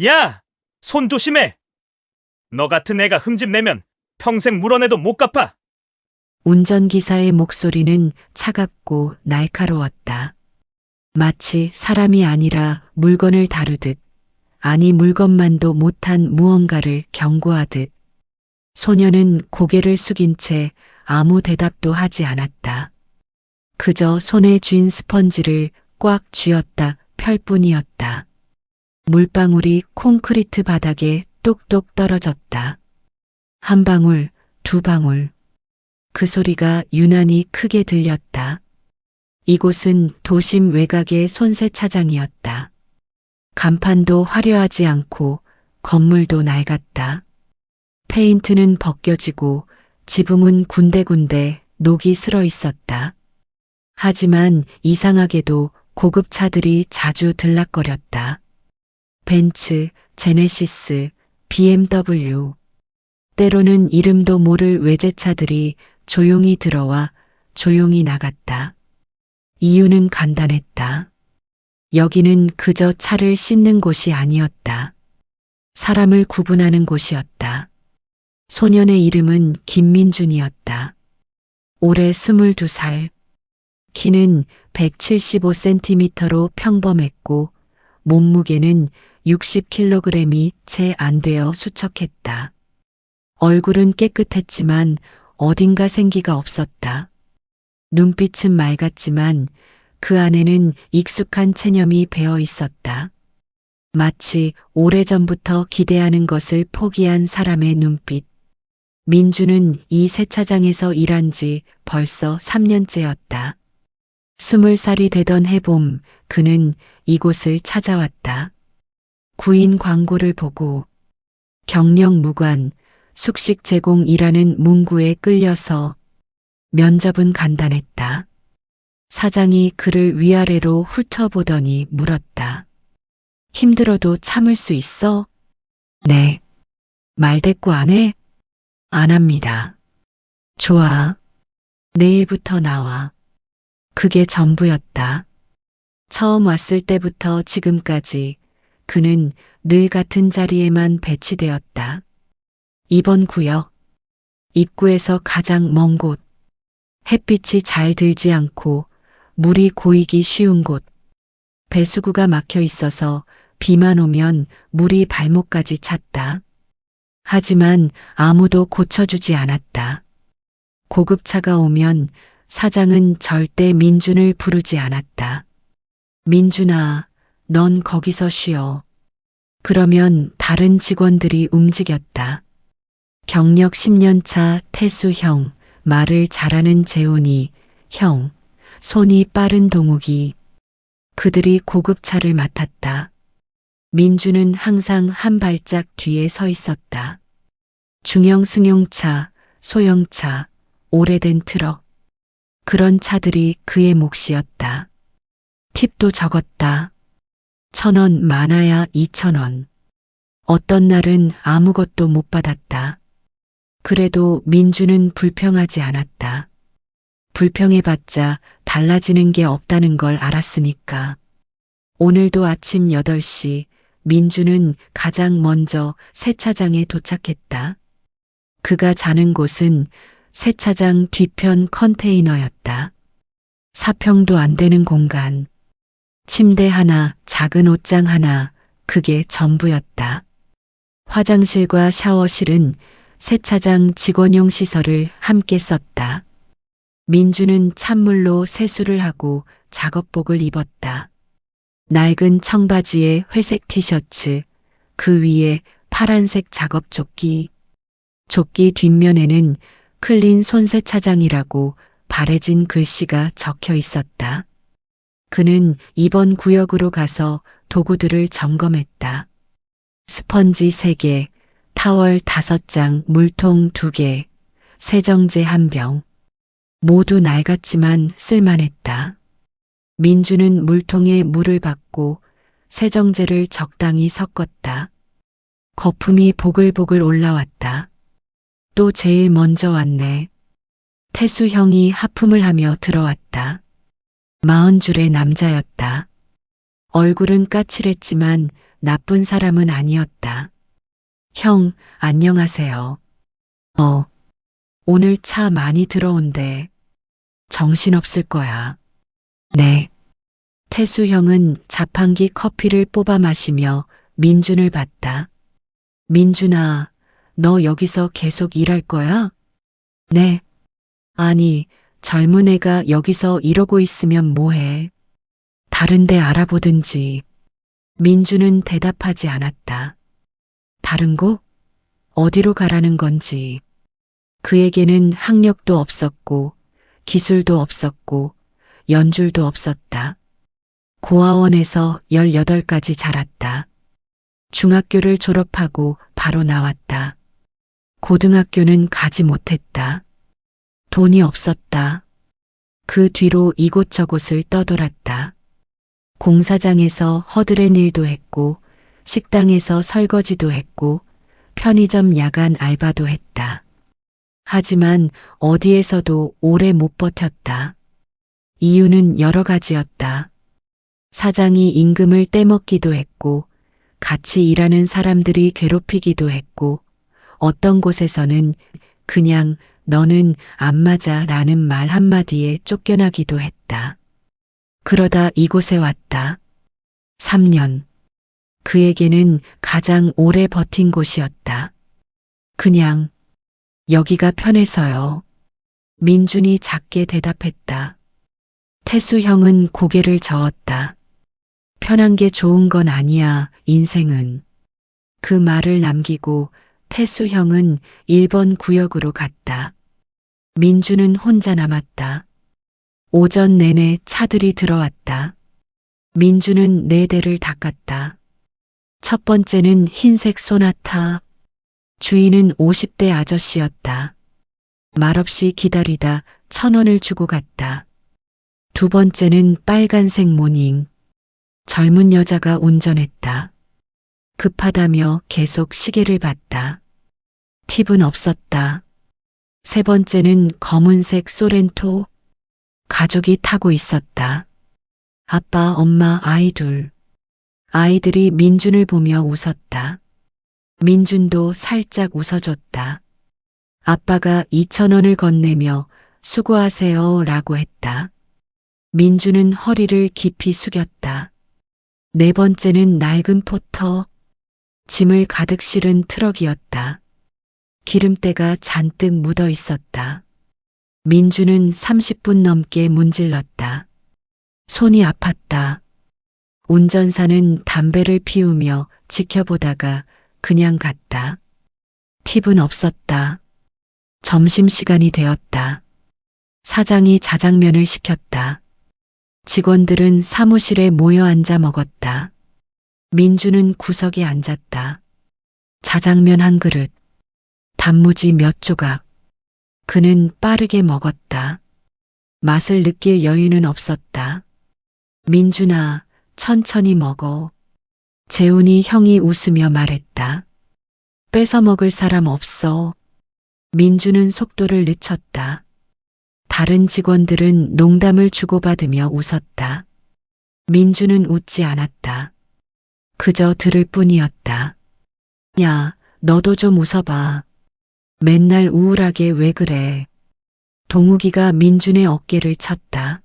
야! 손 조심해! 너 같은 애가 흠집 내면 평생 물어내도 못 갚아! 운전기사의 목소리는 차갑고 날카로웠다. 마치 사람이 아니라 물건을 다루듯, 아니 물건만도 못한 무언가를 경고하듯. 소녀는 고개를 숙인 채 아무 대답도 하지 않았다. 그저 손에 쥔 스펀지를 꽉 쥐었다 펼 뿐이었다. 물방울이 콘크리트 바닥에 똑똑 떨어졌다. 한 방울, 두 방울. 그 소리가 유난히 크게 들렸다. 이곳은 도심 외곽의 손세차장이었다. 간판도 화려하지 않고 건물도 낡았다. 페인트는 벗겨지고 지붕은 군데군데 녹이 슬어 있었다. 하지만 이상하게도 고급 차들이 자주 들락거렸다. 벤츠, 제네시스, BMW. 때로는 이름도 모를 외제차들이 조용히 들어와 조용히 나갔다. 이유는 간단했다. 여기는 그저 차를 씻는 곳이 아니었다. 사람을 구분하는 곳이었다. 소년의 이름은 김민준이었다. 올해 22살. 키는 175cm로 평범했고 몸무게는 60kg이 채 안 되어 수척했다. 얼굴은 깨끗했지만 어딘가 생기가 없었다. 눈빛은 맑았지만 그 안에는 익숙한 체념이 배어 있었다. 마치 오래전부터 기대하는 것을 포기한 사람의 눈빛. 민주는 이 세차장에서 일한 지 벌써 3년째였다. 20살이 되던 해봄 그는 이곳을 찾아왔다. 구인 광고를 보고 경력 무관, 숙식 제공이라는 문구에 끌려서. 면접은 간단했다. 사장이 그를 위아래로 훑어보더니 물었다. 힘들어도 참을 수 있어? 네. 말대꾸 안 해? 안 합니다. 좋아. 내일부터 나와. 그게 전부였다. 처음 왔을 때부터 지금까지 그는 늘 같은 자리에만 배치되었다. 이번 구역. 입구에서 가장 먼 곳. 햇빛이 잘 들지 않고 물이 고이기 쉬운 곳. 배수구가 막혀 있어서 비만 오면 물이 발목까지 찼다. 하지만 아무도 고쳐주지 않았다. 고급차가 오면 사장은 절대 민준을 부르지 않았다. 민준아, 넌 거기서 쉬어. 그러면 다른 직원들이 움직였다. 경력 10년 차 태수 형, 말을 잘하는 재훈이, 형, 손이 빠른 동욱이. 그들이 고급차를 맡았다. 민주는 항상 한 발짝 뒤에 서 있었다. 중형 승용차, 소형차, 오래된 트럭. 그런 차들이 그의 몫이었다. 팁도 적었다. 1,000원 많아야 2,000원. 어떤 날은 아무것도 못 받았다. 그래도 민주는 불평하지 않았다. 불평해봤자 달라지는 게 없다는 걸 알았으니까. 오늘도 아침 8시 민주는 가장 먼저 세차장에 도착했다. 그가 자는 곳은 세차장 뒤편 컨테이너였다. 4평도 안 되는 공간. 침대 하나, 작은 옷장 하나, 그게 전부였다. 화장실과 샤워실은 세차장 직원용 시설을 함께 썼다. 민주는 찬물로 세수를 하고 작업복을 입었다. 낡은 청바지에 회색 티셔츠, 그 위에 파란색 작업 조끼. 조끼 뒷면에는 클린 손세차장이라고 바래진 글씨가 적혀 있었다. 그는 이번 구역으로 가서 도구들을 점검했다. 스펀지 3개, 타월 5장, 물통 2개, 세정제 1병. 모두 낡았지만 쓸만했다. 민주는 물통에 물을 받고 세정제를 적당히 섞었다. 거품이 보글보글 올라왔다. 또 제일 먼저 왔네. 태수 형이 하품을 하며 들어왔다. 40줄의 남자였다. 얼굴은 까칠했지만 나쁜 사람은 아니었다. 형, 안녕하세요. 오늘 차 많이 들어온대. 정신없을 거야. 네. 태수 형은 자판기 커피를 뽑아 마시며 민준을 봤다. 민준아, 너 여기서 계속 일할 거야? 네. 아니, 젊은 애가 여기서 이러고 있으면 뭐해? 다른 데 알아보든지. 민준은 대답하지 않았다. 다른 곳? 어디로 가라는 건지. 그에게는 학력도 없었고, 기술도 없었고, 연줄도 없었다. 고아원에서 18까지 자랐다. 중학교를 졸업하고 바로 나왔다. 고등학교는 가지 못했다. 돈이 없었다. 그 뒤로 이곳저곳을 떠돌았다. 공사장에서 허드렛 일도 했고, 식당에서 설거지도 했고, 편의점 야간 알바도 했다. 하지만 어디에서도 오래 못 버텼다. 이유는 여러 가지였다. 사장이 임금을 떼먹기도 했고, 같이 일하는 사람들이 괴롭히기도 했고, 어떤 곳에서는 그냥 너는 안 맞아 라는 말 한마디에 쫓겨나기도 했다. 그러다 이곳에 왔다. 3년. 그에게는 가장 오래 버틴 곳이었다. 그냥 여기가 편해서요. 민준이 작게 대답했다. 태수 형은 고개를 저었다. 편한 게 좋은 건 아니야, 인생은. 그 말을 남기고 태수 형은 1번 구역으로 갔다. 민준은 혼자 남았다. 오전 내내 차들이 들어왔다. 민준은 4대를 닦았다. 첫 번째는 흰색 소나타. 주인은 50대 아저씨였다. 말없이 기다리다 1,000원을 주고 갔다. 두 번째는 빨간색 모닝. 젊은 여자가 운전했다. 급하다며 계속 시계를 봤다. 팁은 없었다. 세 번째는 검은색 소렌토. 가족이 타고 있었다. 아빠, 엄마, 아이 둘. 아이들이 민준을 보며 웃었다. 민준도 살짝 웃어줬다. 아빠가 2,000원을 건네며 수고하세요 라고 했다. 민준은 허리를 깊이 숙였다. 네 번째는 낡은 포터. 짐을 가득 실은 트럭이었다. 기름때가 잔뜩 묻어 있었다. 민준은 30분 넘게 문질렀다. 손이 아팠다. 운전사는 담배를 피우며 지켜보다가 그냥 갔다. 팁은 없었다. 점심시간이 되었다. 사장이 자장면을 시켰다. 직원들은 사무실에 모여 앉아 먹었다. 민주는 구석에 앉았다. 자장면 한 그릇, 단무지 몇 조각. 그는 빠르게 먹었다. 맛을 느낄 여유는 없었다. 민준아, 천천히 먹어. 재훈이 형이 웃으며 말했다. 뺏어 먹을 사람 없어. 민주는 속도를 늦췄다. 다른 직원들은 농담을 주고받으며 웃었다. 민주는 웃지 않았다. 그저 들을 뿐이었다. 야, 너도 좀 웃어봐. 맨날 우울하게 왜 그래? 동욱이가 민준의 어깨를 쳤다.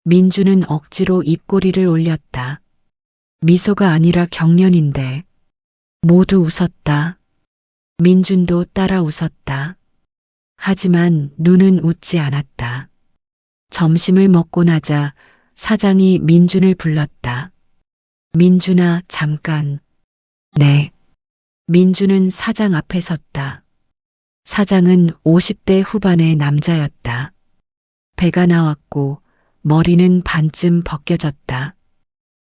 민준은 억지로 입꼬리를 올렸다. 미소가 아니라 경련인데. 모두 웃었다. 민준도 따라 웃었다. 하지만 눈은 웃지 않았다. 점심을 먹고 나자 사장이 민준을 불렀다. 민준아, 잠깐. 네. 민준은 사장 앞에 섰다. 사장은 50대 후반의 남자였다. 배가 나왔고 머리는 반쯤 벗겨졌다.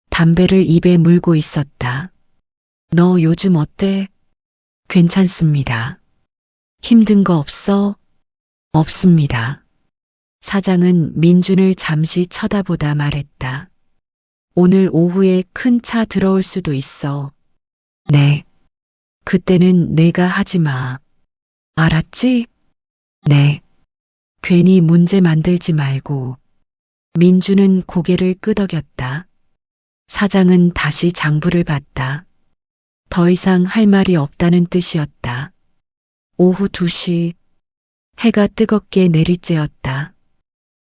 담배를 입에 물고 있었다. 너 요즘 어때? 괜찮습니다. 힘든 거 없어? 없습니다. 사장은 민준을 잠시 쳐다보다 말했다. 오늘 오후에 큰 차 들어올 수도 있어. 네. 그때는 내가 하지 마. 알았지? 네. 괜히 문제 만들지 말고. 민준은 고개를 끄덕였다. 사장은 다시 장부를 봤다. 더 이상 할 말이 없다는 뜻이었다. 오후 2시 해가 뜨겁게 내리쬐었다.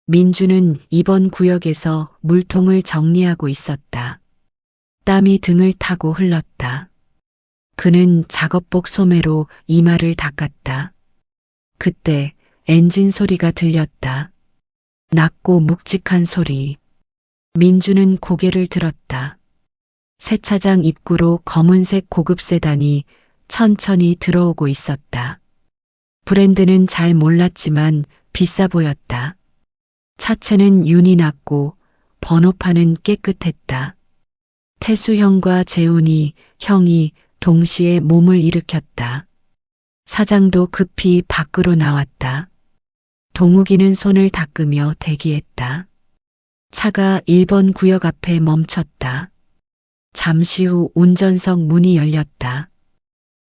민주는 이번 구역에서 물통을 정리하고 있었다. 땀이 등을 타고 흘렀다. 그는 작업복 소매로 이마를 닦았다. 그때 엔진 소리가 들렸다. 낮고 묵직한 소리. 민주는 고개를 들었다. 세차장 입구로 검은색 고급 세단이 천천히 들어오고 있었다. 브랜드는 잘 몰랐지만 비싸 보였다. 차체는 윤이 났고 번호판은 깨끗했다. 태수형과 재훈이 형이 동시에 몸을 일으켰다. 사장도 급히 밖으로 나왔다. 동욱이는 손을 닦으며 대기했다. 차가 1번 구역 앞에 멈췄다. 잠시 후 운전석 문이 열렸다.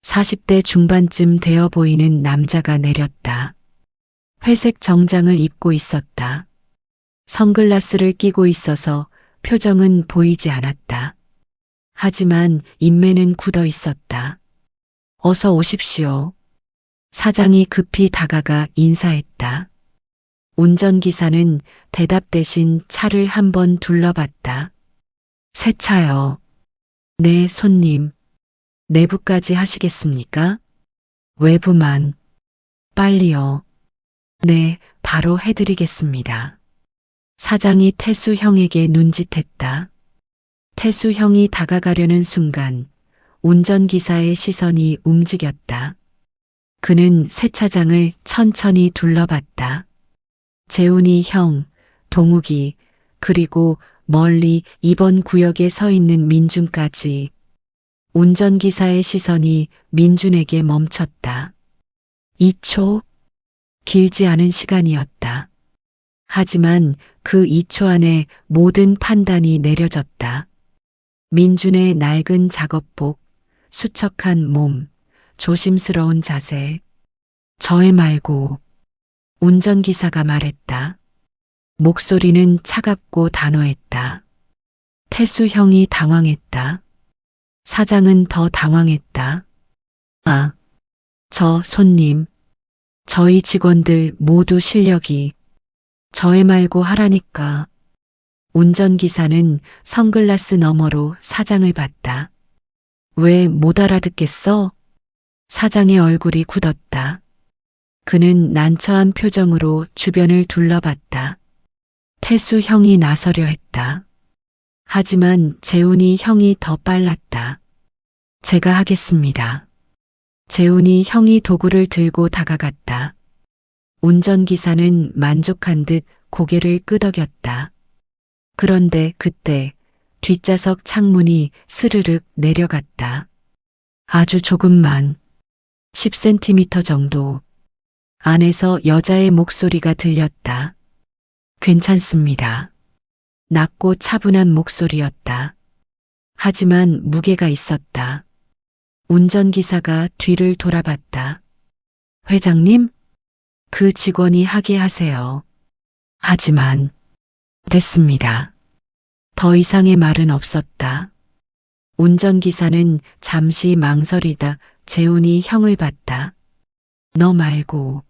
40대 중반쯤 되어 보이는 남자가 내렸다. 회색 정장을 입고 있었다. 선글라스를 끼고 있어서 표정은 보이지 않았다. 하지만 인매는 굳어 있었다. 어서 오십시오. 사장이 급히 다가가 인사했다. 운전기사는 대답 대신 차를 한번 둘러봤다. 새 차요. 네, 손님. 내부까지 하시겠습니까? 외부만. 빨리요. 네, 바로 해드리겠습니다. 사장이 태수 형에게 눈짓했다. 태수 형이 다가가려는 순간 운전기사의 시선이 움직였다. 그는 세차장을 천천히 둘러봤다. 재훈이 형, 동욱이, 그리고 멀리 2번 구역에 서 있는 민준까지. 운전기사의 시선이 민준에게 멈췄다. 2초? 길지 않은 시간이었다. 하지만 그 2초 안에 모든 판단이 내려졌다. 민준의 낡은 작업복, 수척한 몸, 조심스러운 자세. 저애 말고. 운전기사가 말했다. 목소리는 차갑고 단호했다. 태수 형이 당황했다. 사장은 더 당황했다. 아, 저 손님. 저희 직원들 모두 실력이 저애 말고 하라니까. 운전기사는 선글라스 너머로 사장을 봤다. 왜 못 알아듣겠어? 사장의 얼굴이 굳었다. 그는 난처한 표정으로 주변을 둘러봤다. 태수 형이 나서려 했다. 하지만 재훈이 형이 더 빨랐다. 제가 하겠습니다. 재훈이 형이 도구를 들고 다가갔다. 운전기사는 만족한 듯 고개를 끄덕였다. 그런데 그때 뒷좌석 창문이 스르륵 내려갔다. 아주 조금만. 10cm 정도. 안에서 여자의 목소리가 들렸다. 괜찮습니다. 낮고 차분한 목소리였다. 하지만 무게가 있었다. 운전기사가 뒤를 돌아봤다. 회장님? 그 직원이 하게 하세요. 하지만 됐습니다. 더 이상의 말은 없었다. 운전기사는 잠시 망설이다 재훈이 형을 봤다. 너 말고.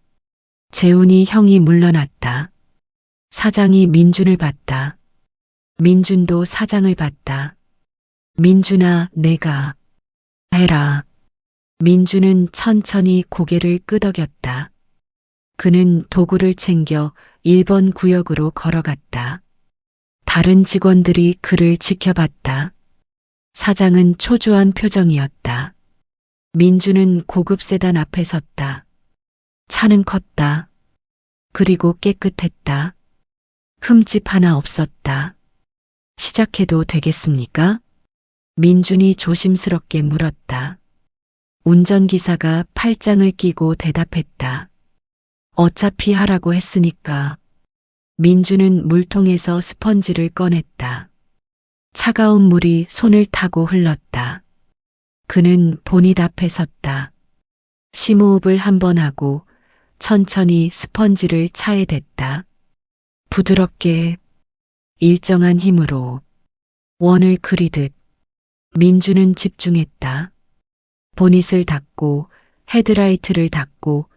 재훈이 형이 물러났다. 사장이 민준을 봤다. 민준도 사장을 봤다. 민준아, 내가 해라. 민준은 천천히 고개를 끄덕였다. 그는 도구를 챙겨 1번 구역으로 걸어갔다. 다른 직원들이 그를 지켜봤다. 사장은 초조한 표정이었다. 민준은 고급 세단 앞에 섰다. 차는 컸다. 그리고 깨끗했다. 흠집 하나 없었다. 시작해도 되겠습니까? 민준이 조심스럽게 물었다. 운전기사가 팔짱을 끼고 대답했다. 어차피 하라고 했으니까. 민준은 물통에서 스펀지를 꺼냈다. 차가운 물이 손을 타고 흘렀다. 그는 본닛 앞에 섰다. 심호흡을 한 번 하고 천천히 스펀지를 차에 댔다. 부드럽게, 일정한 힘으로. 원을 그리듯 민주는 집중했다. 보닛을 닫고 헤드라이트를 닫고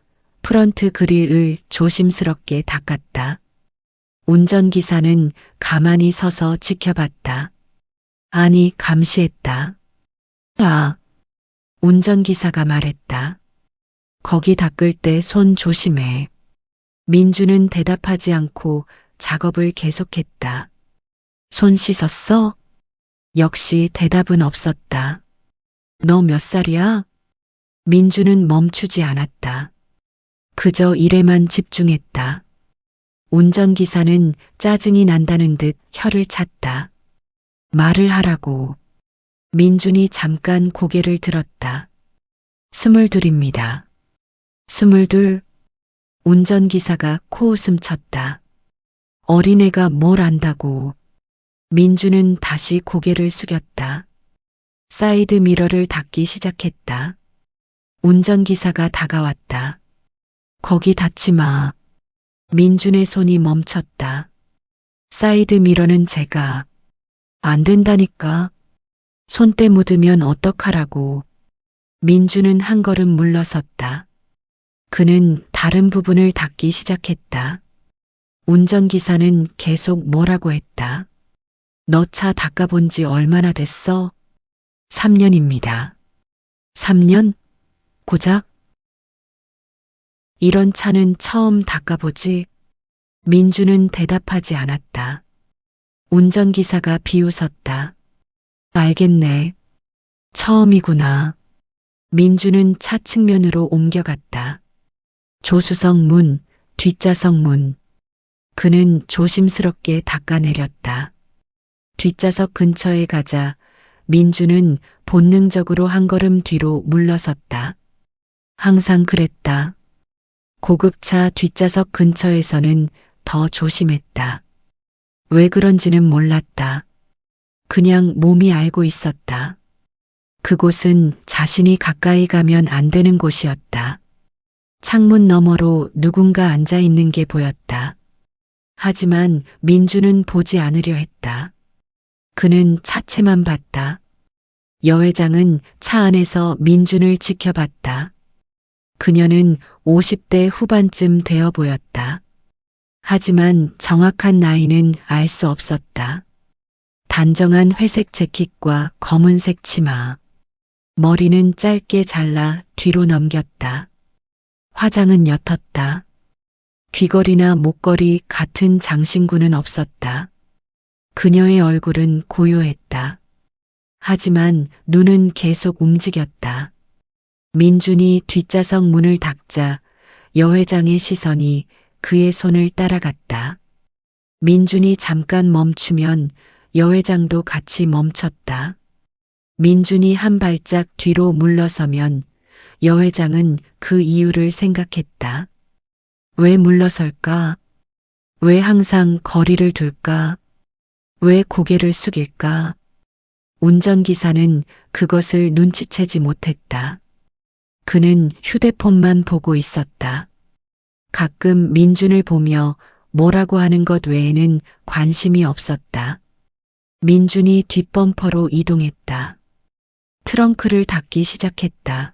프런트 그릴을 조심스럽게 닦았다. 운전기사는 가만히 서서 지켜봤다. 아니, 감시했다. 아, 운전기사가 말했다. 거기 닦을 때 손 조심해. 민주는 대답하지 않고 작업을 계속했다. 손 씻었어? 역시 대답은 없었다. 너 몇 살이야? 민주는 멈추지 않았다. 그저 일에만 집중했다. 운전기사는 짜증이 난다는 듯 혀를 찼다. 말을 하라고. 민준이 잠깐 고개를 들었다. 22입니다. 22? 운전기사가 코웃음 쳤다. 어린애가 뭘 안다고. 민주는 다시 고개를 숙였다. 사이드 미러를 닫기 시작했다. 운전기사가 다가왔다. 거기 닿지 마. 민준의 손이 멈췄다. 사이드 미러는 제가. 안 된다니까. 손때 묻으면 어떡하라고. 민주는 한 걸음 물러섰다. 그는 다른 부분을 닦기 시작했다. 운전기사는 계속 뭐라고 했다. 너 차 닦아본 지 얼마나 됐어? 3년입니다. 3년? 고작? 이런 차는 처음 닦아보지? 민주는 대답하지 않았다. 운전기사가 비웃었다. 알겠네. 처음이구나. 민주는 차 측면으로 옮겨갔다. 조수석 문, 뒷좌석 문. 그는 조심스럽게 닦아내렸다. 뒷좌석 근처에 가자 민주는 본능적으로 한 걸음 뒤로 물러섰다. 항상 그랬다. 고급차 뒷좌석 근처에서는 더 조심했다. 왜 그런지는 몰랐다. 그냥 몸이 알고 있었다. 그곳은 자신이 가까이 가면 안 되는 곳이었다. 창문 너머로 누군가 앉아 있는 게 보였다. 하지만 민주는 보지 않으려 했다. 그는 차체만 봤다. 여회장은 차 안에서 민준을 지켜봤다. 그녀는 50대 후반쯤 되어 보였다. 하지만 정확한 나이는 알 수 없었다. 단정한 회색 재킷과 검은색 치마. 머리는 짧게 잘라 뒤로 넘겼다. 화장은 옅었다. 귀걸이나 목걸이 같은 장신구는 없었다. 그녀의 얼굴은 고요했다. 하지만 눈은 계속 움직였다. 민준이 뒷좌석 문을 닫자 여회장의 시선이 그의 손을 따라갔다. 민준이 잠깐 멈추면 여회장도 같이 멈췄다. 민준이 한 발짝 뒤로 물러서면 여회장은 그 이유를 생각했다. 왜 물러설까? 왜 항상 거리를 둘까? 왜 고개를 숙일까? 운전기사는 그것을 눈치채지 못했다. 그는 휴대폰만 보고 있었다. 가끔 민준을 보며 뭐라고 하는 것 외에는 관심이 없었다. 민준이 뒷범퍼로 이동했다. 트렁크를 닫기 시작했다.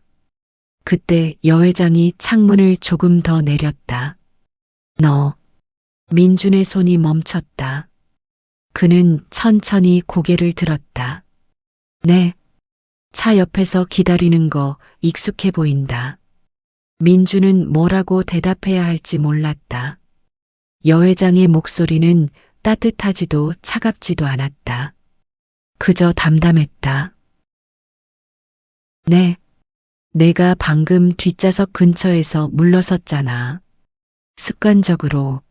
그때 여회장이 창문을 조금 더 내렸다. 너. 민준의 손이 멈췄다. 그는 천천히 고개를 들었다. 네. 차 옆에서 기다리는 거 익숙해 보인다. 민주는 뭐라고 대답해야 할지 몰랐다. 여회장의 목소리는 따뜻하지도 차갑지도 않았다. 그저 담담했다. 네. 내가 방금 뒷좌석 근처에서 물러섰잖아. 습관적으로.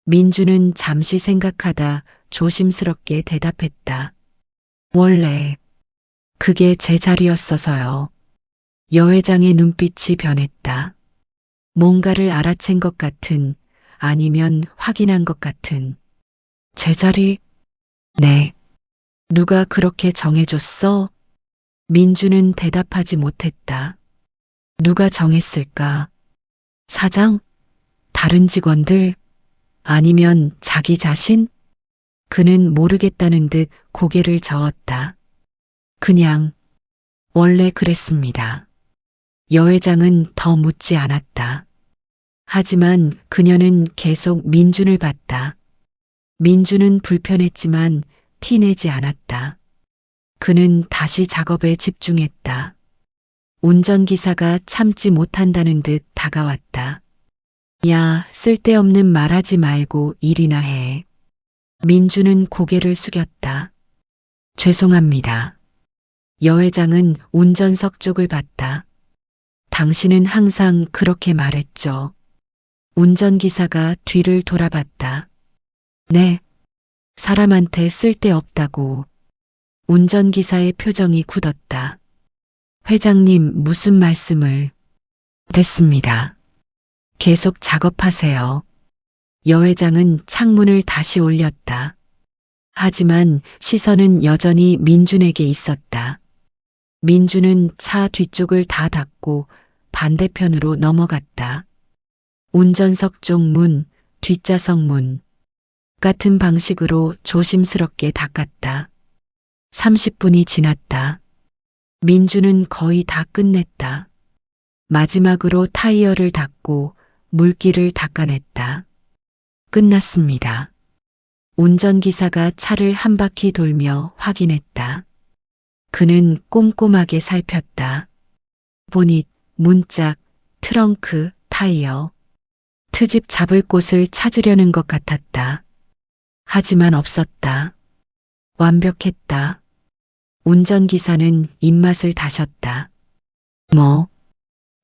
민주는 잠시 생각하다 조심스럽게 대답했다. 원래 그게 제 자리였어서요. 여회장의 눈빛이 변했다. 뭔가를 알아챈 것 같은, 아니면 확인한 것 같은. 제 자리? 네. 누가 그렇게 정해줬어? 민주는 대답하지 못했다. 누가 정했을까? 사장? 다른 직원들? 아니면 자기 자신? 그는 모르겠다는 듯 고개를 저었다. 그냥 원래 그랬습니다. 여 회장은 더 묻지 않았다. 하지만 그녀는 계속 민준을 봤다. 민준은 불편했지만 티내지 않았다. 그는 다시 작업에 집중했다. 운전기사가 참지 못한다는 듯 다가왔다. 야, 쓸데없는 말하지 말고 일이나 해. 민준은 고개를 숙였다. 죄송합니다. 여 회장은 운전석 쪽을 봤다. 당신은 항상 그렇게 말했죠. 운전기사가 뒤를 돌아봤다. 네. 사람한테 쓸데없다고. 운전기사의 표정이 굳었다. 회장님 무슨 말씀을. 됐습니다. 계속 작업하세요. 여 회장은 창문을 다시 올렸다. 하지만 시선은 여전히 민준에게 있었다. 민준은 차 뒤쪽을 다 닫고 반대편으로 넘어갔다. 운전석 쪽 문, 뒷좌석 문. 같은 방식으로 조심스럽게 닦았다. 30분이 지났다. 민준은 거의 다 끝냈다. 마지막으로 타이어를 닦고 물기를 닦아냈다. 끝났습니다. 운전기사가 차를 한 바퀴 돌며 확인했다. 그는 꼼꼼하게 살폈다. 보닛, 문짝, 트렁크, 타이어. 트집 잡을 곳을 찾으려는 것 같았다. 하지만 없었다. 완벽했다. 운전기사는 입맛을 다셨다. 뭐,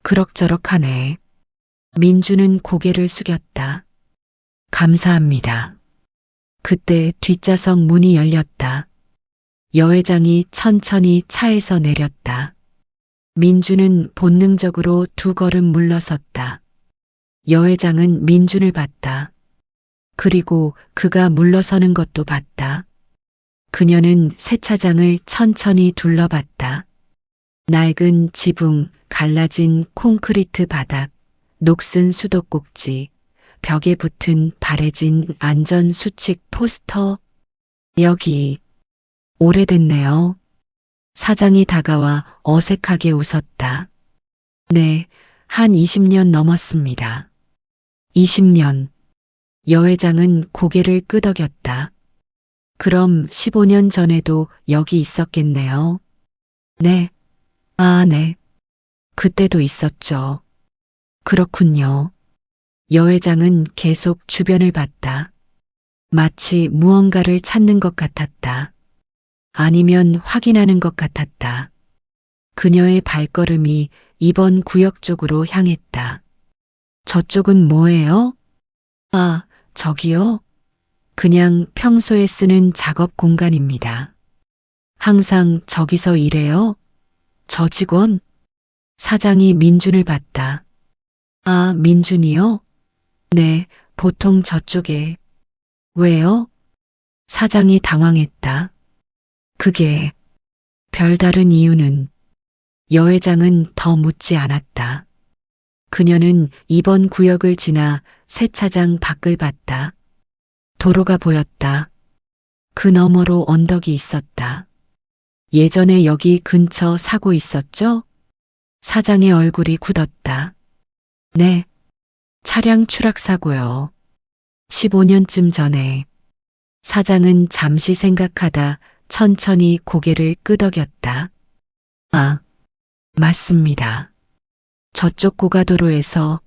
그럭저럭하네. 민주는 고개를 숙였다. 감사합니다. 그때 뒷좌석 문이 열렸다. 여 회장이 천천히 차에서 내렸다. 민주는 본능적으로 두 걸음 물러섰다. 여 회장은 민준을 봤다. 그리고 그가 물러서는 것도 봤다. 그녀는 세차장을 천천히 둘러봤다. 낡은 지붕, 갈라진 콘크리트 바닥, 녹슨 수도꼭지, 벽에 붙은 바래진 안전수칙 포스터. 여기 오래됐네요. 사장이 다가와 어색하게 웃었다. 네, 한 20년 넘었습니다. 20년. 여 회장은 고개를 끄덕였다. 그럼 15년 전에도 여기 있었겠네요. 네. 아, 네. 그때도 있었죠. 그렇군요. 여 회장은 계속 주변을 봤다. 마치 무언가를 찾는 것 같았다. 아니면 확인하는 것 같았다. 그녀의 발걸음이 이번 구역 쪽으로 향했다. 저쪽은 뭐예요? 아, 저기요? 그냥 평소에 쓰는 작업 공간입니다. 항상 저기서 일해요? 저 직원? 사장이 민준을 봤다. 아, 민준이요? 네, 보통 저쪽에. 왜요? 사장이 당황했다. 그게 별다른 이유는. 여 회장은 더 묻지 않았다. 그녀는 이번 구역을 지나 세차장 밖을 봤다. 도로가 보였다. 그 너머로 언덕이 있었다. 예전에 여기 근처 사고 있었죠? 사장의 얼굴이 굳었다. 네. 차량 추락 사고요. 15년쯤 전에. 사장은 잠시 생각하다 천천히 고개를 끄덕였다. 아, 맞습니다. 저쪽 고가도로에서.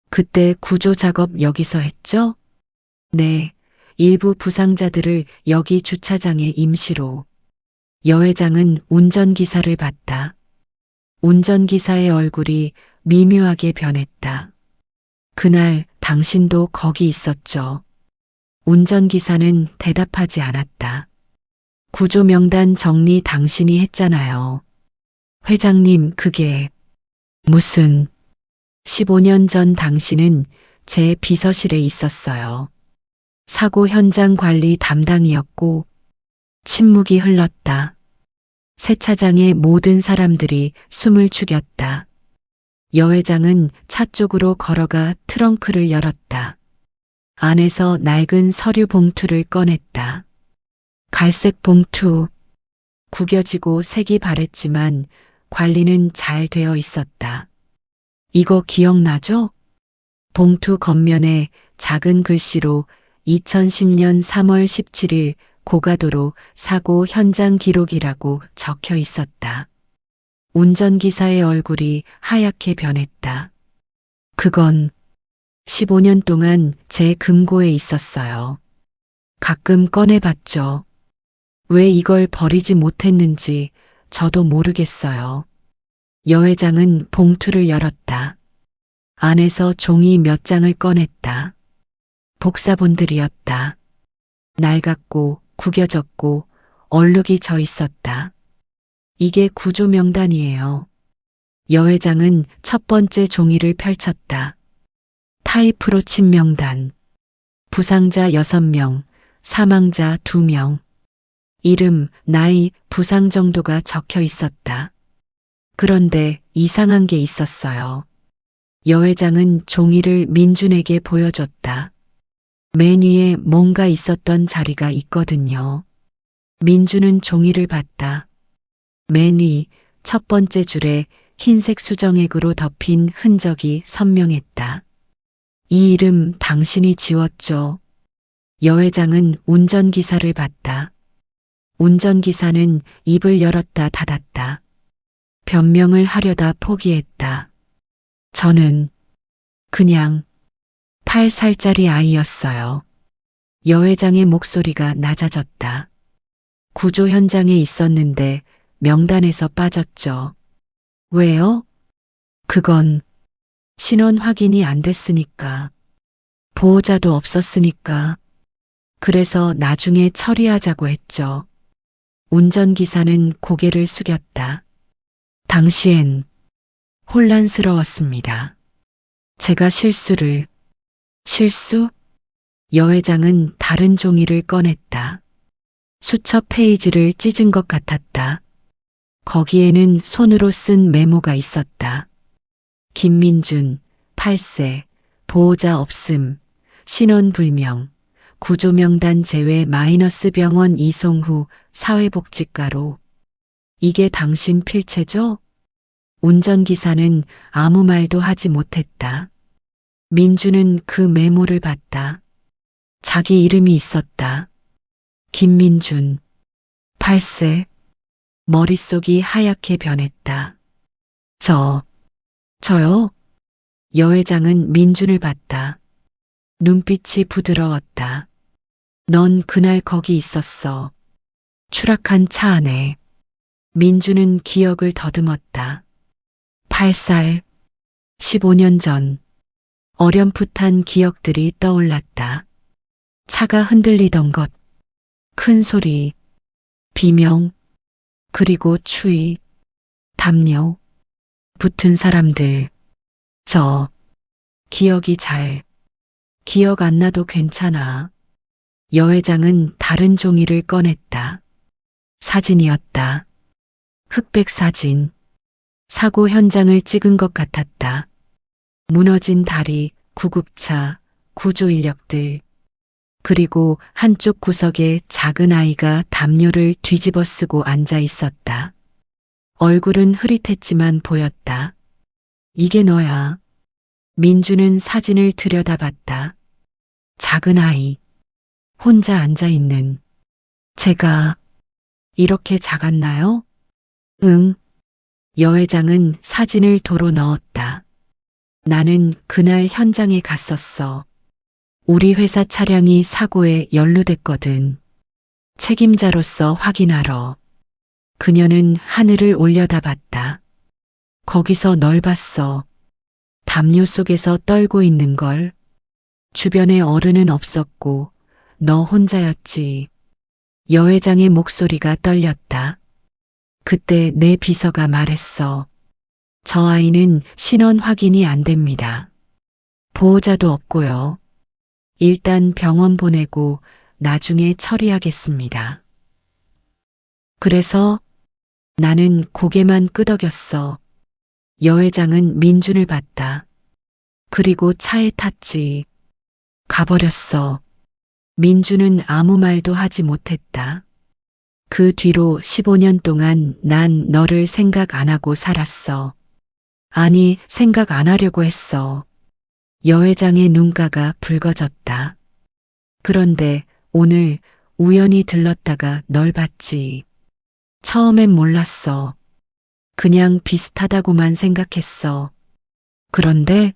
그때 구조 작업 여기서 했죠? 네. 일부 부상자들을 여기 주차장에 임시로. 여 회장은 운전기사를 봤다. 운전기사의 얼굴이 미묘하게 변했다. 그날 당신도 거기 있었죠. 운전기사는 대답하지 않았다. 구조 명단 정리 당신이 했잖아요. 회장님, 그게 무슨. 15년 전 당신은 제 비서실에 있었어요. 사고 현장 관리 담당이었고. 침묵이 흘렀다. 세차장의 모든 사람들이 숨을 죽였다. 여 회장은 차 쪽으로 걸어가 트렁크를 열었다. 안에서 낡은 서류 봉투를 꺼냈다. 갈색 봉투. 구겨지고 색이 바랬지만 관리는 잘 되어 있었다. 이거 기억나죠? 봉투 겉면에 작은 글씨로 2010년 3월 17일 고가도로 사고 현장 기록이라고 적혀 있었다. 운전기사의 얼굴이 하얗게 변했다. 그건 15년 동안 제 금고에 있었어요. 가끔 꺼내봤죠. 왜 이걸 버리지 못했는지 저도 모르겠어요. 여 회장은 봉투를 열었다. 안에서 종이 몇 장을 꺼냈다. 복사본들이었다. 낡았고 구겨졌고 얼룩이 져 있었다. 이게 구조 명단이에요. 여 회장은 첫 번째 종이를 펼쳤다. 타이프로 친 명단. 부상자 6명, 사망자 2명. 이름, 나이, 부상 정도가 적혀 있었다. 그런데 이상한 게 있었어요. 여 회장은 종이를 민준에게 보여줬다. 맨 위에 뭔가 있었던 자리가 있거든요. 민준은 종이를 봤다. 맨 위 첫 번째 줄에 흰색 수정액으로 덮인 흔적이 선명했다. 이 이름 당신이 지웠죠. 여 회장은 운전기사를 봤다. 운전기사는 입을 열었다 닫았다. 변명을 하려다 포기했다. 저는 그냥 8살짜리 아이였어요. 여 회장의 목소리가 낮아졌다. 구조 현장에 있었는데 명단에서 빠졌죠. 왜요? 그건 신원 확인이 안 됐으니까. 보호자도 없었으니까. 그래서 나중에 처리하자고 했죠. 운전기사는 고개를 숙였다. 당시엔 혼란스러웠습니다. 제가 실수? 여 회장은 다른 종이를 꺼냈다. 수첩 페이지를 찢은 것 같았다. 거기에는 손으로 쓴 메모가 있었다. 김민준, 8세, 보호자 없음, 신원 불명, 구조명단 제외 마이너스 병원 이송 후 사회복지과로. 이게 당신 필체죠? 운전기사는 아무 말도 하지 못했다. 민주는 그 메모를 봤다. 자기 이름이 있었다. 김민준, 8세. 머릿속이 하얗게 변했다. 저요? 여 회장은 민준을 봤다. 눈빛이 부드러웠다. 넌 그날 거기 있었어. 추락한 차 안에. 민준은 기억을 더듬었다. 8살, 15년 전. 어렴풋한 기억들이 떠올랐다. 차가 흔들리던 것, 큰 소리, 비명, 그리고 추위, 담요, 붙은 사람들. 기억 안 나도 괜찮아. 여 회장은 다른 종이를 꺼냈다. 사진이었다. 흑백 사진. 사고 현장을 찍은 것 같았다. 무너진 다리, 구급차, 구조 인력들. 그리고 한쪽 구석에 작은 아이가 담요를 뒤집어 쓰고 앉아 있었다. 얼굴은 흐릿했지만 보였다. 이게 너야. 민주는 사진을 들여다봤다. 작은 아이. 혼자 앉아 있는. 제가 이렇게 작았나요? 응. 여 회장은 사진을 도로 넣었다. 나는 그날 현장에 갔었어. 우리 회사 차량이 사고에 연루됐거든. 책임자로서 확인하러. 그녀는 하늘을 올려다봤다. 거기서 널 봤어. 담요 속에서 떨고 있는 걸. 주변에 어른은 없었고 너 혼자였지. 여 회장의 목소리가 떨렸다. 그때 내 비서가 말했어. 저 아이는 신원 확인이 안 됩니다. 보호자도 없고요. 일단 병원 보내고 나중에 처리하겠습니다. 그래서 나는 고개만 끄덕였어. 여 회장은 민준을 봤다. 그리고 차에 탔지. 가버렸어. 민주는 아무 말도 하지 못했다. 그 뒤로 15년 동안 난 너를 생각 안 하고 살았어. 아니, 생각 안 하려고 했어. 여 회장의 눈가가 붉어졌다. 그런데 오늘 우연히 들렀다가 널 봤지. 처음엔 몰랐어. 그냥 비슷하다고만 생각했어. 그런데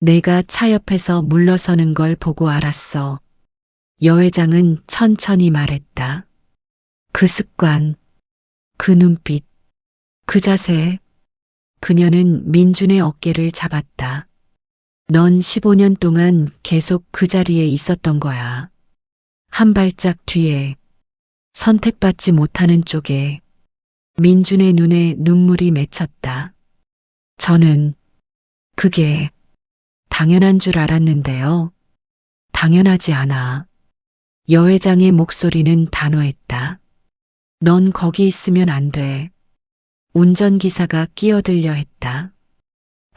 내가 차 옆에서 물러서는 걸 보고 알았어. 여 회장은 천천히 말했다. 그 습관, 그 눈빛, 그 자세. 그녀는 민준의 어깨를 잡았다. 넌 15년 동안 계속 그 자리에 있었던 거야. 한 발짝 뒤에, 선택받지 못하는 쪽에. 민준의 눈에 눈물이 맺혔다. 저는 그게 당연한 줄 알았는데요. 당연하지 않아. 여 회장의 목소리는 단호했다. 넌 거기 있으면 안 돼. 운전기사가 끼어들려 했다.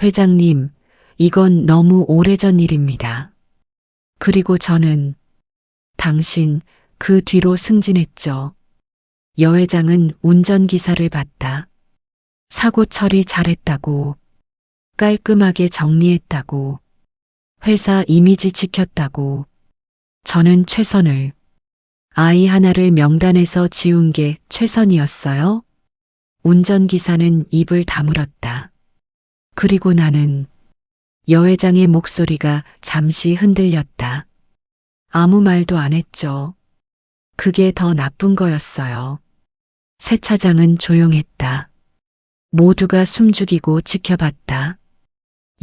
회장님, 이건 너무 오래전 일입니다. 그리고 저는 당신 그 뒤로 승진했죠. 여 회장은 운전기사를 봤다. 사고 처리 잘했다고, 깔끔하게 정리했다고, 회사 이미지 지켰다고. 저는 최선을, 아이 하나를 명단에서 지운 게 최선이었어요. 운전기사는 입을 다물었다. 그리고 나는 여 회장의 목소리가 잠시 흔들렸다. 아무 말도 안 했죠. 그게 더 나쁜 거였어요. 세차장은 조용했다. 모두가 숨죽이고 지켜봤다.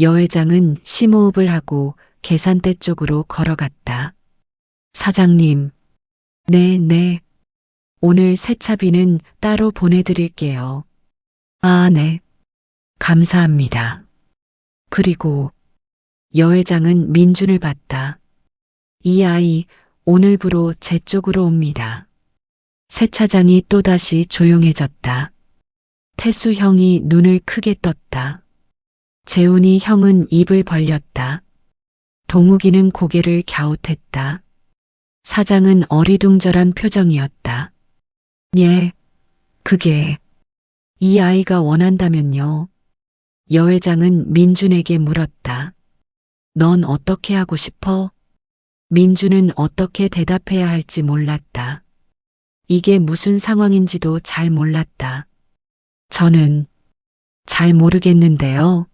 여 회장은 심호흡을 하고 계산대 쪽으로 걸어갔다. 사장님, 네. 오늘 세차비는 따로 보내드릴게요. 아, 네. 감사합니다. 그리고 여 회장은 민준을 봤다. 이 아이 오늘부로 제 쪽으로 옵니다. 세차장이 또다시 조용해졌다. 태수 형이 눈을 크게 떴다. 재훈이 형은 입을 벌렸다. 동욱이는 고개를 갸웃했다. 사장은 어리둥절한 표정이었다. 예, 그게 이 아이가 원한다면요. 여 회장은 민준에게 물었다. 넌 어떻게 하고 싶어? 민준은 어떻게 대답해야 할지 몰랐다. 이게 무슨 상황인지도 잘 몰랐다. 저는 잘 모르겠는데요.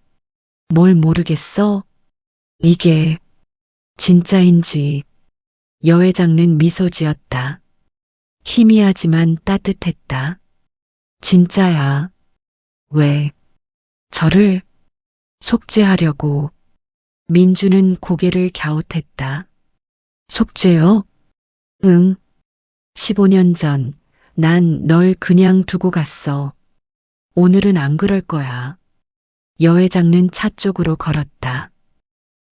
뭘 모르겠어? 이게 진짜인지. 여 회장은 미소 지었다. 희미하지만 따뜻했다. 진짜야. 왜? 저를 속죄하려고. 민주는 고개를 갸웃했다. 속죄요? 응. 15년 전, 난 널 그냥 두고 갔어. 오늘은 안 그럴 거야. 여 회장은 차 쪽으로 걸었다.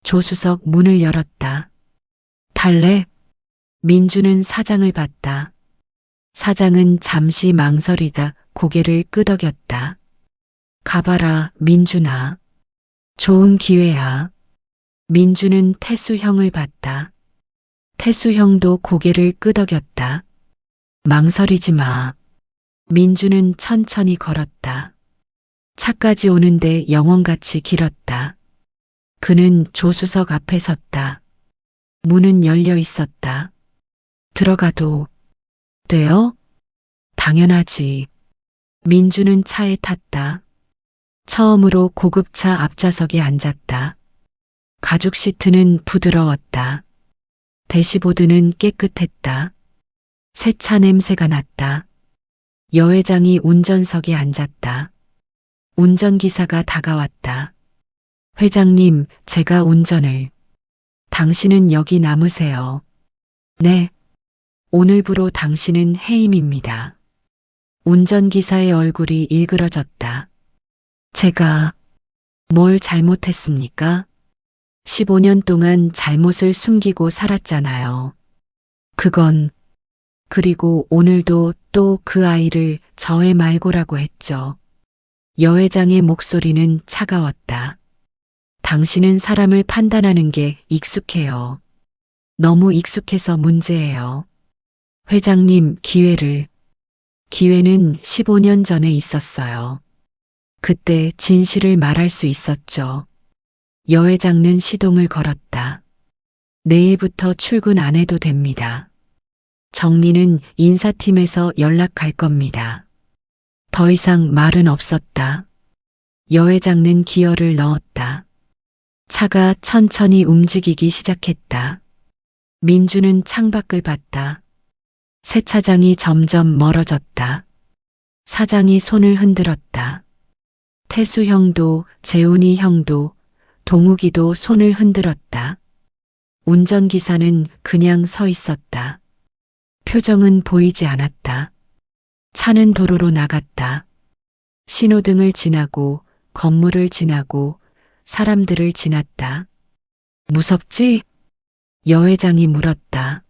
조수석 문을 열었다. 탈래? 민주는 사장을 봤다. 사장은 잠시 망설이다 고개를 끄덕였다. 가봐라, 민준아. 좋은 기회야. 민주는 태수 형을 봤다. 태수 형도 고개를 끄덕였다. 망설이지 마. 민주는 천천히 걸었다. 차까지 오는데 영혼같이 길었다. 그는 조수석 앞에 섰다. 문은 열려 있었다. 들어가도 돼요? 당연하지. 민주는 차에 탔다. 처음으로 고급차 앞좌석에 앉았다. 가죽 시트는 부드러웠다. 대시보드는 깨끗했다. 새 차 냄새가 났다. 여 회장이 운전석에 앉았다. 운전기사가 다가왔다. 회장님, 제가 운전을. 당신은 여기 남으세요. 네. 오늘부로 당신은 해임입니다. 운전기사의 얼굴이 일그러졌다. 제가 뭘 잘못했습니까? 15년 동안 잘못을 숨기고 살았잖아요. 그건, 그리고 오늘도 또 그 아이를 저의 말고라고 했죠. 여 회장의 목소리는 차가웠다. 당신은 사람을 판단하는 게 익숙해요. 너무 익숙해서 문제예요. 회장님, 기회는 15년 전에 있었어요. 그때 진실을 말할 수 있었죠. 여 회장은 시동을 걸었다. 내일부터 출근 안 해도 됩니다. 정리는 인사팀에서 연락할 겁니다. 더 이상 말은 없었다. 여 회장은 기어를 넣었다. 차가 천천히 움직이기 시작했다. 민주는 창밖을 봤다. 세차장이 점점 멀어졌다. 사장이 손을 흔들었다. 태수 형도, 재훈이 형도, 동욱이도 손을 흔들었다. 운전기사는 그냥 서 있었다. 표정은 보이지 않았다. 차는 도로로 나갔다. 신호등을 지나고, 건물을 지나고, 사람들을 지났다. 무섭지? 여 회장이 물었다.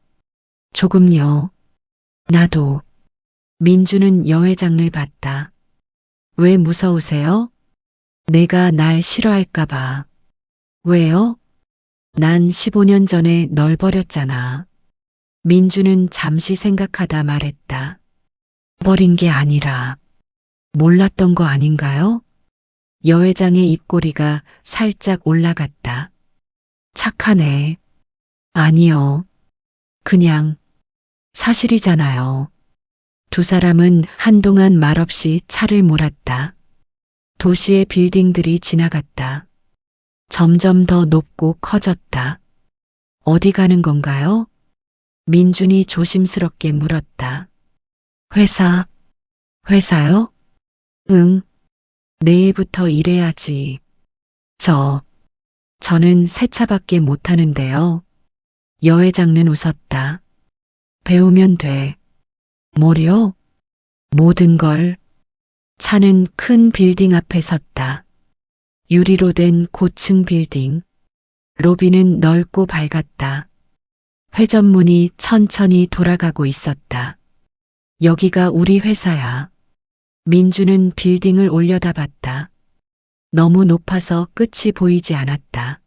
조금요. 나도. 민주는 여 회장을 봤다. 왜 무서우세요? 내가 날 싫어할까봐. 왜요? 난 15년 전에 널 버렸잖아. 민주는 잠시 생각하다 말했다. 버린 게 아니라 몰랐던 거 아닌가요? 여 회장의 입꼬리가 살짝 올라갔다. 착하네. 아니요. 그냥 사실이잖아요. 두 사람은 한동안 말없이 차를 몰았다. 도시의 빌딩들이 지나갔다. 점점 더 높고 커졌다. 어디 가는 건가요? 민준이 조심스럽게 물었다. 회사요? 응. 내일부터 일해야지. 저는 세차밖에 못하는데요. 여 회장은 웃었다. 배우면 돼. 뭐요? 모든 걸. 차는 큰 빌딩 앞에 섰다. 유리로 된 고층 빌딩. 로비는 넓고 밝았다. 회전문이 천천히 돌아가고 있었다. 여기가 우리 회사야. 민주는 빌딩을 올려다봤다. 너무 높아서 끝이 보이지 않았다.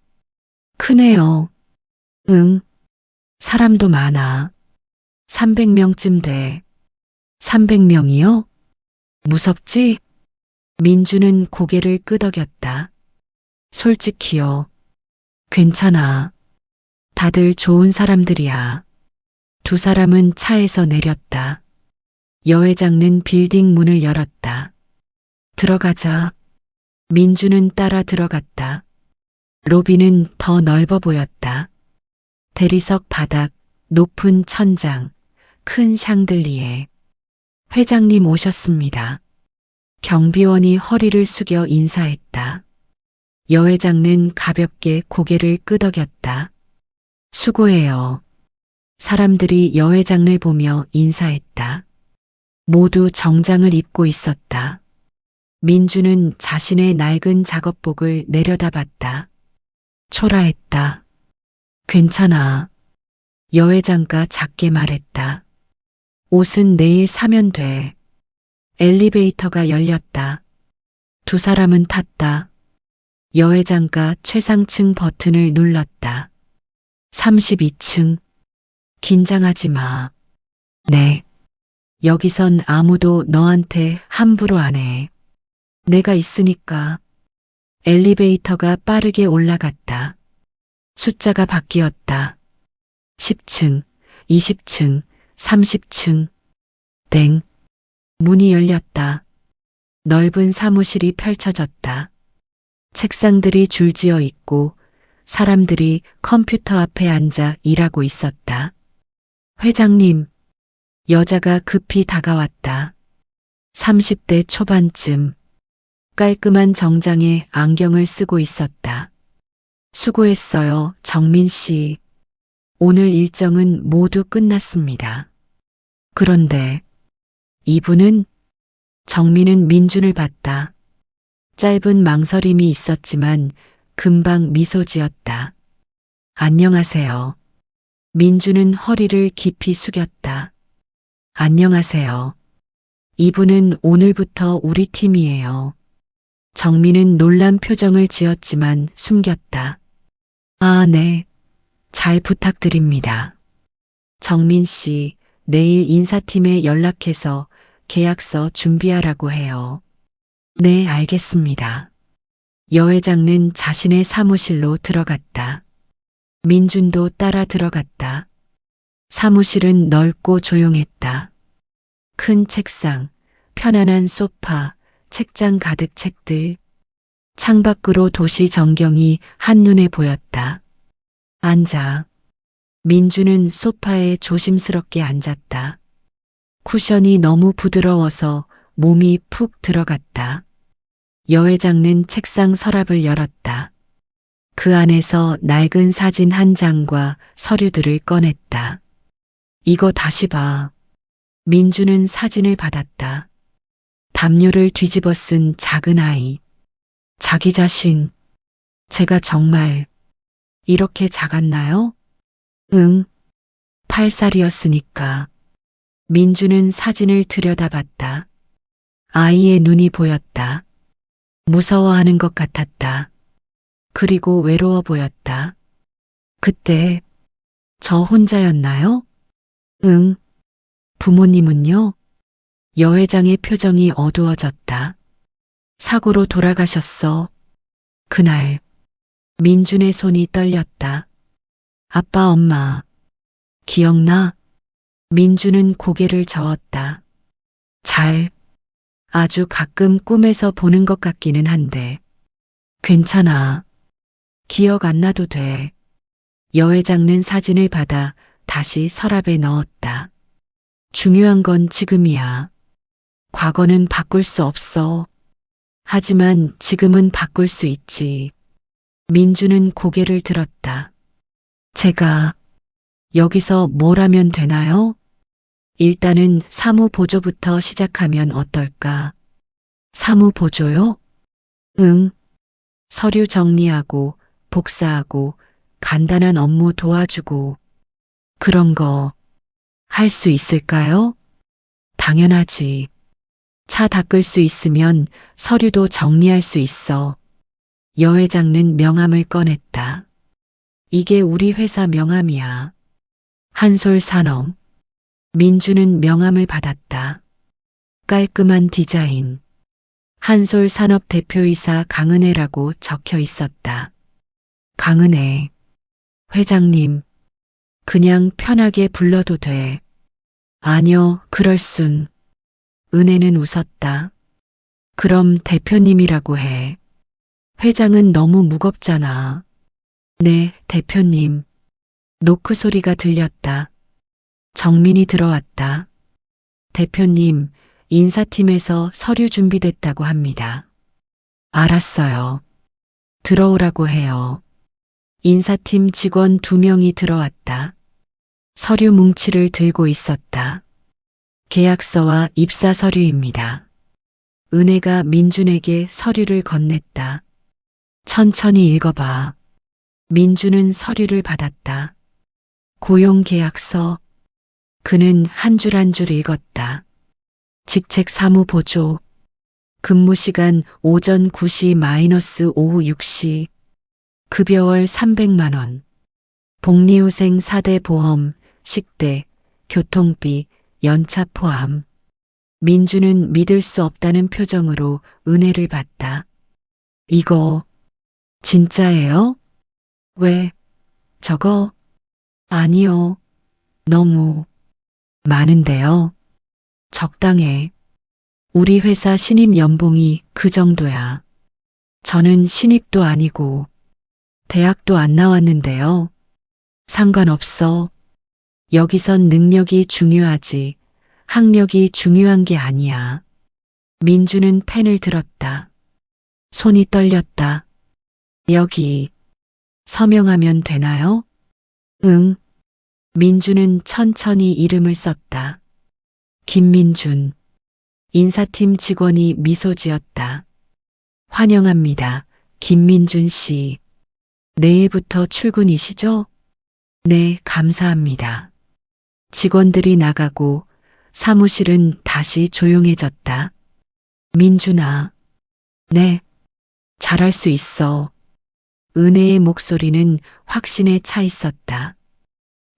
크네요. 응. 사람도 많아. 300명쯤 돼. 300명이요? 무섭지? 민주는 고개를 끄덕였다. 솔직히요. 괜찮아. 다들 좋은 사람들이야. 두 사람은 차에서 내렸다. 여 회장은 빌딩 문을 열었다. 들어가자. 민주는 따라 들어갔다. 로비는 더 넓어 보였다. 대리석 바닥, 높은 천장, 큰 샹들리에. 회장님 오셨습니다. 경비원이 허리를 숙여 인사했다. 여 회장은 가볍게 고개를 끄덕였다. 수고해요. 사람들이 여 회장을 보며 인사했다. 모두 정장을 입고 있었다. 민주는 자신의 낡은 작업복을 내려다봤다. 초라했다. 괜찮아. 여 회장가 작게 말했다. 옷은 내일 사면 돼. 엘리베이터가 열렸다. 두 사람은 탔다. 여 회장가 최상층 버튼을 눌렀다. 32층. 긴장하지 마. 네. 여기선 아무도 너한테 함부로 안 해. 내가 있으니까. 엘리베이터가 빠르게 올라갔다. 숫자가 바뀌었다. 10층, 20층, 30층. 땡. 문이 열렸다. 넓은 사무실이 펼쳐졌다. 책상들이 줄지어 있고 사람들이 컴퓨터 앞에 앉아 일하고 있었다. 회장님, 여자가 급히 다가왔다. 30대 초반쯤. 깔끔한 정장에 안경을 쓰고 있었다. 수고했어요, 정민 씨. 오늘 일정은 모두 끝났습니다. 그런데 이분은? 정민은 민준을 봤다. 짧은 망설임이 있었지만 금방 미소 지었다. 안녕하세요. 민준은 허리를 깊이 숙였다. 안녕하세요. 이분은 오늘부터 우리 팀이에요. 정민은 놀란 표정을 지었지만 숨겼다. 아, 네. 잘 부탁드립니다. 정민 씨, 내일 인사팀에 연락해서 계약서 준비하라고 해요. 네, 알겠습니다. 여 회장은 자신의 사무실로 들어갔다. 민준도 따라 들어갔다. 사무실은 넓고 조용했다. 큰 책상, 편안한 소파, 책장 가득 책들. 창밖으로 도시 전경이 한눈에 보였다. 앉아. 민주는 소파에 조심스럽게 앉았다. 쿠션이 너무 부드러워서 몸이 푹 들어갔다. 여 회장은 책상 서랍을 열었다. 그 안에서 낡은 사진 한 장과 서류들을 꺼냈다. 이거 다시 봐. 민주는 사진을 받았다. 담요를 뒤집어 쓴 작은 아이. 자기 자신. 제가 정말 이렇게 작았나요? 응. 8살이었으니까. 민주는 사진을 들여다봤다. 아이의 눈이 보였다. 무서워하는 것 같았다. 그리고 외로워 보였다. 그때 저 혼자였나요? 응. 부모님은요? 여 회장의 표정이 어두워졌다. 사고로 돌아가셨어. 그날 민준의 손이 떨렸다. 아빠, 엄마. 기억나? 민준은 고개를 저었다. 아주 가끔 꿈에서 보는 것 같기는 한데. 괜찮아. 기억 안 나도 돼. 여 회장은 사진을 받아 다시 서랍에 넣었다. 중요한 건 지금이야. 과거는 바꿀 수 없어. 하지만 지금은 바꿀 수 있지. 민주는 고개를 들었다. 제가 여기서 뭘 하면 되나요? 일단은 사무보조부터 시작하면 어떨까? 사무보조요? 응. 서류 정리하고 복사하고 간단한 업무 도와주고 그런 거 할 수 있을까요? 당연하지. 차 닦을 수 있으면 서류도 정리할 수 있어. 여 회장은 명함을 꺼냈다. 이게 우리 회사 명함이야. 한솔산업. 민주는 명함을 받았다. 깔끔한 디자인. 한솔산업 대표이사 강은혜라고 적혀 있었다. 강은혜. 회장님. 그냥 편하게 불러도 돼. 아니요, 그럴 순. 은혜는 웃었다. 그럼 대표님이라고 해. 회장은 너무 무겁잖아. 네, 대표님. 노크 소리가 들렸다. 정민이 들어왔다. 대표님, 인사팀에서 서류 준비됐다고 합니다. 알았어요. 들어오라고 해요. 인사팀 직원 2명이 들어왔다. 서류 뭉치를 들고 있었다. 계약서와 입사 서류입니다. 은혜가 민준에게 서류를 건넸다. 천천히 읽어봐. 민준은 서류를 받았다. 고용계약서. 그는 한 줄 한 줄 읽었다. 직책 사무보조. 근무시간 오전 9시 - 오후 6시. 급여월 300만 원. 복리후생 4대 보험, 식대, 교통비, 연차 포함. 민주는 믿을 수 없다는 표정으로 은혜를 봤다. 이거 진짜예요? 왜? 저거? 아니요. 너무 많은데요. 적당해. 우리 회사 신입 연봉이 그 정도야. 저는 신입도 아니고 대학도 안 나왔는데요. 상관없어. 여기선 능력이 중요하지. 학력이 중요한 게 아니야. 민주는 펜을 들었다. 손이 떨렸다. 여기 서명하면 되나요? 응. 민주는 천천히 이름을 썼다. 김민준. 인사팀 직원이 미소 지었다. 환영합니다. 김민준 씨. 내일부터 출근이시죠? 네, 감사합니다. 직원들이 나가고 사무실은 다시 조용해졌다. 민준아. 네, 잘할 수 있어. 은혜의 목소리는 확신에 차 있었다.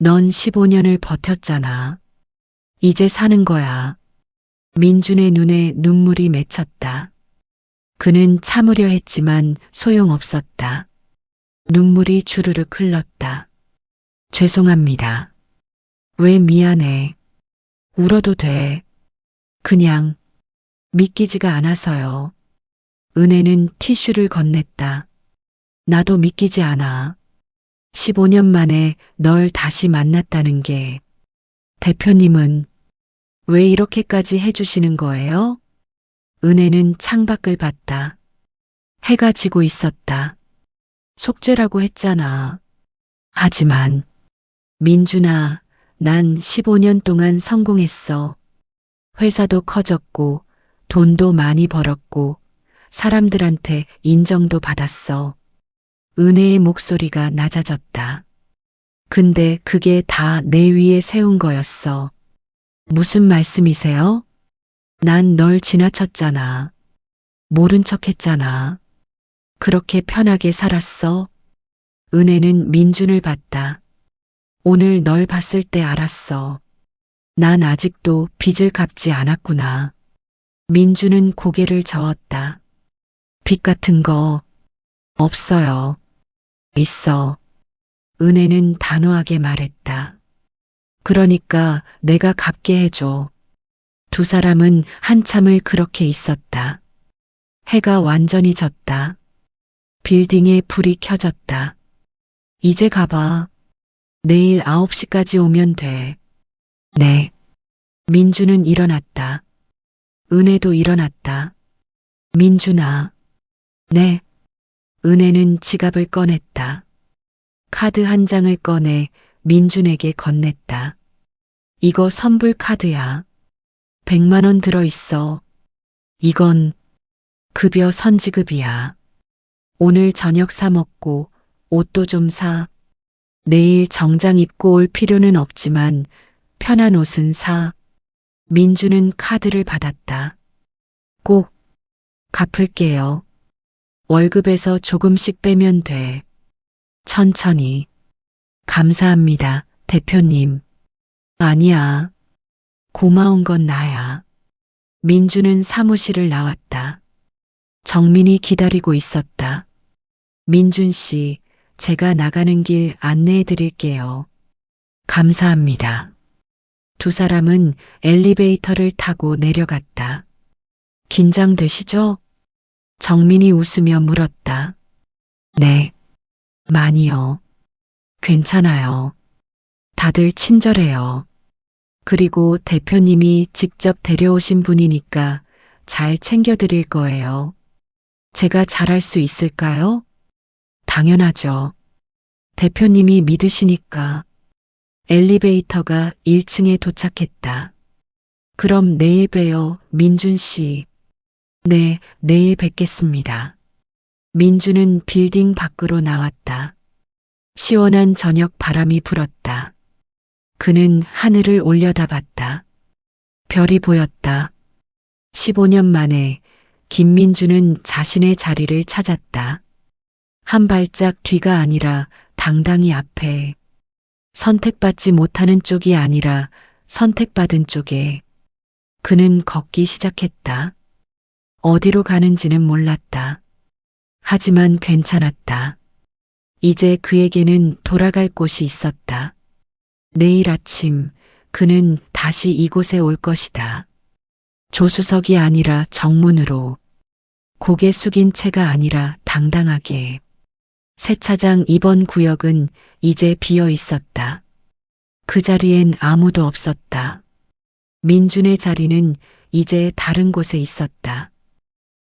넌 15년을 버텼잖아. 이제 사는 거야. 민준의 눈에 눈물이 맺혔다. 그는 참으려 했지만 소용없었다. 눈물이 주르륵 흘렀다. 죄송합니다. 왜 미안해. 울어도 돼. 그냥 믿기지가 않아서요. 은혜는 티슈를 건넸다. 나도 믿기지 않아. 15년 만에 널 다시 만났다는 게. 대표님은 왜 이렇게까지 해주시는 거예요? 은혜는 창밖을 봤다. 해가 지고 있었다. 속죄라고 했잖아. 하지만 민준아, 난 15년 동안 성공했어. 회사도 커졌고 돈도 많이 벌었고 사람들한테 인정도 받았어. 은혜의 목소리가 낮아졌다. 근데 그게 다 내 위에 세운 거였어. 무슨 말씀이세요? 난 널 지나쳤잖아. 모른 척 했잖아. 그렇게 편하게 살았어? 은혜는 민준을 봤다. 오늘 널 봤을 때 알았어. 난 아직도 빚을 갚지 않았구나. 민준은 고개를 저었다. 빚 같은 거 없어요. 있어. 은혜는 단호하게 말했다. 그러니까 내가 갚게 해줘. 두 사람은 한참을 그렇게 있었다. 해가 완전히 졌다. 빌딩에 불이 켜졌다. 이제 가봐. 내일 9시까지 오면 돼. 네. 민준은 일어났다. 은혜도 일어났다. 민준아. 네. 은혜는 지갑을 꺼냈다. 카드 한 장을 꺼내 민준에게 건넸다. 이거 선불 카드야. 100만 원 들어있어. 이건 급여 선지급이야. 오늘 저녁 사 먹고 옷도 좀 사. 내일 정장 입고 올 필요는 없지만 편한 옷은 사. 민주는 카드를 받았다. 꼭 갚을게요. 월급에서 조금씩 빼면 돼. 천천히. 감사합니다, 대표님. 아니야. 고마운 건 나야. 민주는 사무실을 나왔다. 정민이 기다리고 있었다. 민준 씨, 제가 나가는 길 안내해 드릴게요. 감사합니다. 두 사람은 엘리베이터를 타고 내려갔다. 긴장되시죠? 정민이 웃으며 물었다. 네, 많이요. 괜찮아요. 다들 친절해요. 그리고 대표님이 직접 데려오신 분이니까 잘 챙겨드릴 거예요. 제가 잘할 수 있을까요? 당연하죠. 대표님이 믿으시니까. 엘리베이터가 1층에 도착했다. 그럼 내일 봬요, 민준 씨. 네, 내일 뵙겠습니다. 민준은 빌딩 밖으로 나왔다. 시원한 저녁 바람이 불었다. 그는 하늘을 올려다봤다. 별이 보였다. 15년 만에 김민준은 자신의 자리를 찾았다. 한 발짝 뒤가 아니라 당당히 앞에. 선택받지 못하는 쪽이 아니라 선택받은 쪽에. 그는 걷기 시작했다. 어디로 가는지는 몰랐다. 하지만 괜찮았다. 이제 그에게는 돌아갈 곳이 있었다. 내일 아침 그는 다시 이곳에 올 것이다. 조수석이 아니라 정문으로. 고개 숙인 채가 아니라 당당하게. 세차장 2번 구역은 이제 비어 있었다. 그 자리엔 아무도 없었다. 민준의 자리는 이제 다른 곳에 있었다.